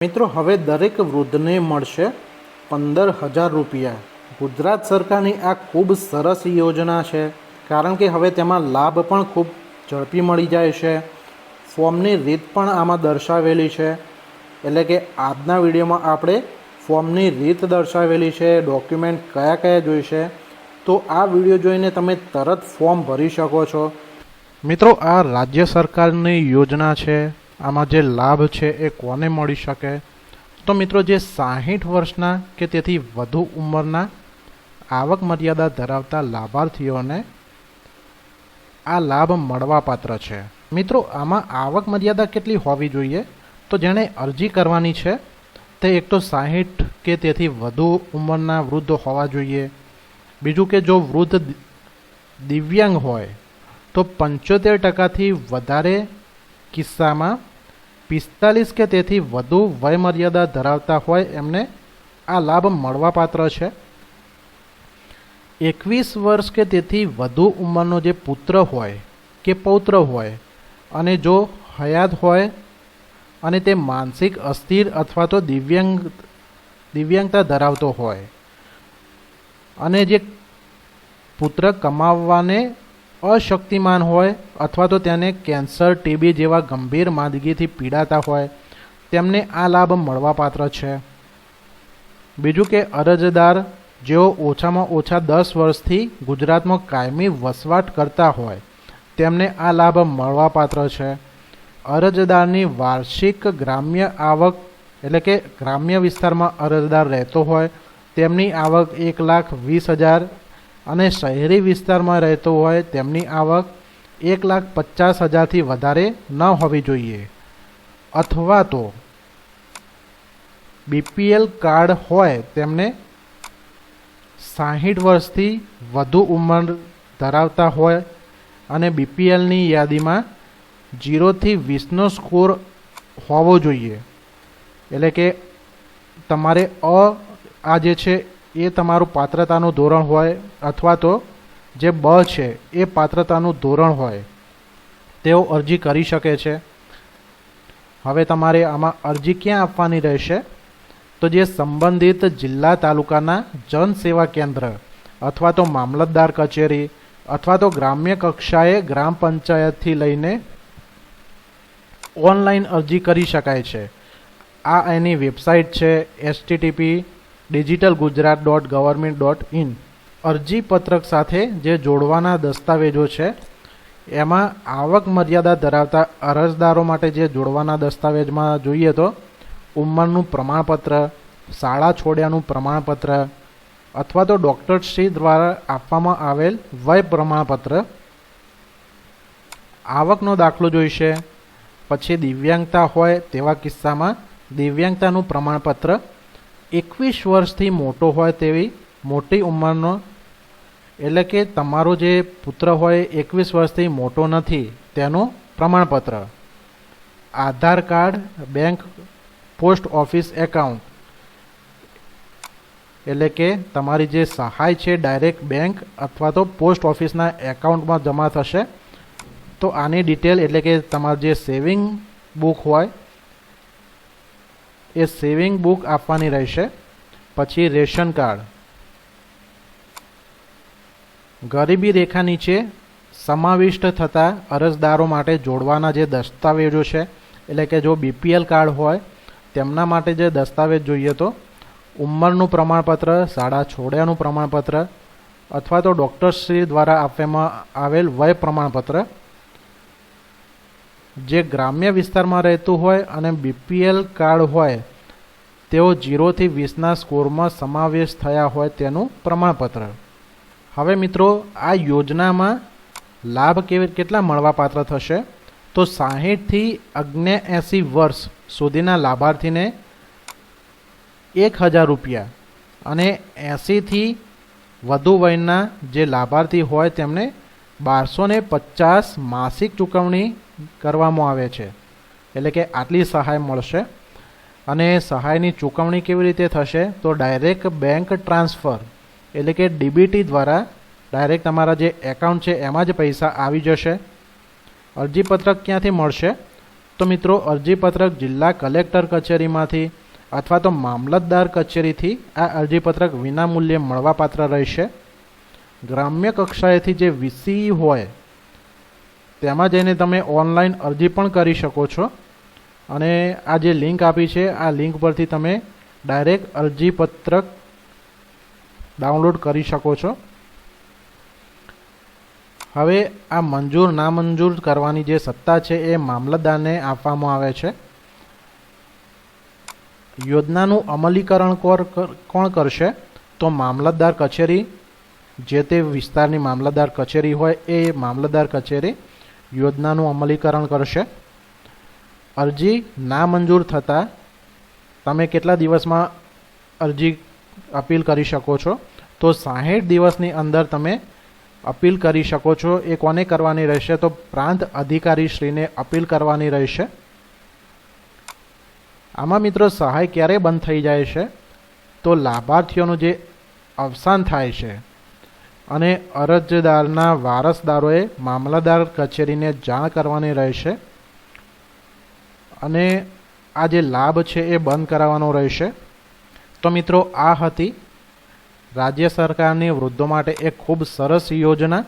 મિત્રો હવે દરેક વૃદ્ધને મળશે 15,000 રૂપિયા। ગુજરાત સરકારની આ ખૂબ સરસ યોજના છે, કારણ કે હવે તેમાં લાભ પણ ખૂબ ઝડપી મળી જાય છે। ફોર્મની રીત પણ આમાં દર્શાવેલી છે, એટલે કે આજના વિડીયોમાં આપણે ફોર્મની રીત દર્શાવેલી છે, ડોક્યુમેન્ટ કયા કયા જોઈશે, તો આ વિડીયો જોઈને તમે તરત ફોર્મ ભરી શકો છો। મિત્રો આ રાજ્ય સરકારની યોજના છે, આમાં જે લાભ છે એ કોને મળી શકે? તો મિત્રો જે 60 વર્ષના કે તેથી વધુ ઉંમરના આવક મર્યાદા ધરાવતા લાભાર્થીઓને આ લાભ મળવાપાત્ર છે। મિત્રો આમાં આવક મર્યાદા કેટલી હોવી જોઈએ? તો જેણે અરજી કરવાની છે તે એક તો 60 કે તેથી વધુ ઉંમરના વૃદ્ધ હોવા જોઈએ। બીજું કે જો વૃદ્ધ દિવ્યાંગ હોય તો 75% વધારે કિસ્સામાં 45 કે તેથી વધુ વયમર્યાદા ધરાવતા હોય એમને આ લાભ મળવાપાત્ર છે। 21 વર્ષ કે તેથી વધુ ઉંમરનો જે પુત્ર હોય કે પૌત્ર હોય અને જો હયાત હોય અને તે માનસિક અસ્થિર અથવા તો દિવ્યાંગતા ધરાવતો હોય અને જે પુત્ર કમાવવાને અશક્તિમાન હોય અથવા તો તેને કેન્સર, ટીબી જેવા ગંભીર માંદગીથી પીડાતા હોય તેમને આ લાભ મળવાપાત્ર છે। બીજું કે અરજદાર જેઓ ઓછામાં ઓછા 10 વર્ષથી ગુજરાતમાં કાયમી વસવાટ કરતા હોય તેમને આ લાભ મળવાપાત્ર છે। અરજદારની વાર્ષિક ગ્રામ્ય આવક એટલે કે ગ્રામ્ય વિસ્તારમાં અરજદાર રહેતો હોય તેમની આવક 1,20,000 અને શહેરી વિસ્તારમાં રહેતો હોય તેમની આવક 1,50,000થી વધારે ન હોવી જોઈએ, અથવા તો બીપીએલ કાર્ડ હોય તેમને 60 વર્ષથી વધુ ઉંમર ધરાવતા હોય અને બીપીએલની યાદીમાં 0 થી 20નો સ્કોર હોવો જોઈએ। એટલે કે તમારે આ જે છે એ તમારું પાત્રતાનું ધોરણ હોય અથવા તો જે બ છે એ પાત્રતાનું ધોરણ હોય તેઓ અરજી કરી શકે છે। હવે તમારે આમાં અરજી ક્યાં આપવાની રહેશે? તો જે સંબંધિત જિલ્લા તાલુકાના જન સેવા કેન્દ્ર અથવા તો મામલતદાર કચેરી અથવા તો ગ્રામ્ય કક્ષાએ ગ્રામ પંચાયતથી લઈને ઓનલાઈન અરજી કરી શકાય છે। આ એની વેબસાઇટ છે http://digitalgujarat.government.in। અરજીપત્રક સાથે જે જોડવાના દસ્તાવેજો છે એમાં આવક મર્યાદા ધરાવતા અરજદારો માટે જે જોડવાના દસ્તાવેજમાં જોઈએ તો ઉંમરનું પ્રમાણપત્ર, શાળા છોડ્યાનું પ્રમાણપત્ર અથવા તો ડૉક્ટરશ્રી દ્વારા આપવામાં આવેલ વય પ્રમાણપત્ર, આવકનો દાખલો જોઈશે, પછી દિવ્યાંગતા હોય તેવા કિસ્સામાં દિવ્યાંગતાનું પ્રમાણપત્ર, 21 વર્ષથી મોટો હોય તેવી મોટી ઉંમરનો એટલે કે તમારો જે પુત્ર હોય 21 વર્ષથી મોટો નથી તેનું પ્રમાણપત્ર, Aadhaar card, bank post office account એટલે કે તમારી જે સહાય છે ડાયરેક્ટ બેંક અથવા તો પોસ્ટ ઓફિસના એકાઉન્ટમાં જમા થશે તો આની ડિટેલ એટલે કે તમારી જે સેવિંગ બુક હોય એ સેવિંગ બુક આપવાની રહેશે। પછી રેશન કાર્ડ, ગરીબી રેખા નીચે સમાવિષ્ટ થતા અરજદારો માટે જોડવાના જે દસ્તાવેજો છે એટલે કે જો બીપીએલ કાર્ડ હોય તેમના માટે જે દસ્તાવેજ જોઈએ તો ઉંમરનું પ્રમાણપત્ર, શાળા છોડ્યાનું પ્રમાણપત્ર અથવા તો ડૉક્ટરશ્રી દ્વારા આપવામાં આવેલ વય પ્રમાણપત્ર, જે ગ્રામ્ય વિસ્તારમાં રહેતું હોય અને બીપીએલ કાર્ડ હોય તેઓ 0 થી 20ના સ્કોરમાં સમાવેશ થયા હોય તેનું પ્રમાણપત્ર। હવે મિત્રો આ યોજનામાં લાભ કેટલા મળવાપાત્ર થશે? તો 60 થી 79 વર્ષ સુધીના લાભાર્થીને 1,000 રૂપિયા અને 80 થી વધુ વયના જે લાભાર્થી હોય તેમને 1250 માસિક ચૂકવણી કરવામાં આવે છે, એટલે કે આટલી સહાય મળશે। અને સહાયની ચૂકવણી કેવી રીતે થશે? તો ડાયરેક્ટ બેંક ટ્રાન્સફર એટલે કે ડીબીટી દ્વારા ડાયરેક્ટ તમારા જે એકાઉન્ટ છે એમાં જ પૈસા આવી જશે। અરજીપત્રક ક્યાંથી મળશે? તો મિત્રો અરજીપત્રક જિલ્લા કલેક્ટર કચેરીમાંથી અથવા તો મામલતદાર કચેરીથી આ અરજીપત્રક વિનામૂલ્યે મળવાપાત્ર રહેશે. ગ્રામ્ય કક્ષાએથી જે વીસી હોય તેમાં જઈને તમે ઓનલાઈન અરજી પણ કરી શકો છો અને આ જે લિંક આપી છે આ લિંક પરથી તમે ડાયરેક્ટ અરજીપત્રક ડાઉનલોડ કરી શકો છો. હવે આ મંજૂર નામંજૂર કરવાની જે સત્તા છે એ મામલતદારને આપવામાં આવે છે. યોજનાનું અમલીકરણ કોણ કરશે? તો મામલતદાર કચેરી, જે તે વિસ્તારની મામલતદાર કચેરી હોય એ મામલતદાર કચેરી યોજનાનું અમલીકરણ કરશે. અરજી નામંજૂર થતાં તમે કેટલા દિવસમાં અરજી અપીલ કરી શકો છો? તો 60 દિવસની અંદર તમે અપીલ કરી શકો છો. એ કોને કરવાની રહેશે? તો પ્રાંત અધિકારીશ્રીને અપીલ કરવાની રહેશે. આમાં મિત્રો સહાય ક્યારે બંધ થઈ જાય છે? તો લાભાર્થીઓનું જે અવસાન થાય છે અને અરજદારના વારસદારોએ મામલતદાર કચેરીને જાણ કરવાની રહેશે અને આ જે લાભ છે એ બંધ કરાવવાનો રહેશે. તો મિત્રો આ હતી રાજ્ય સરકારની વૃદ્ધો માટે એક ખૂબ સરસ યોજના.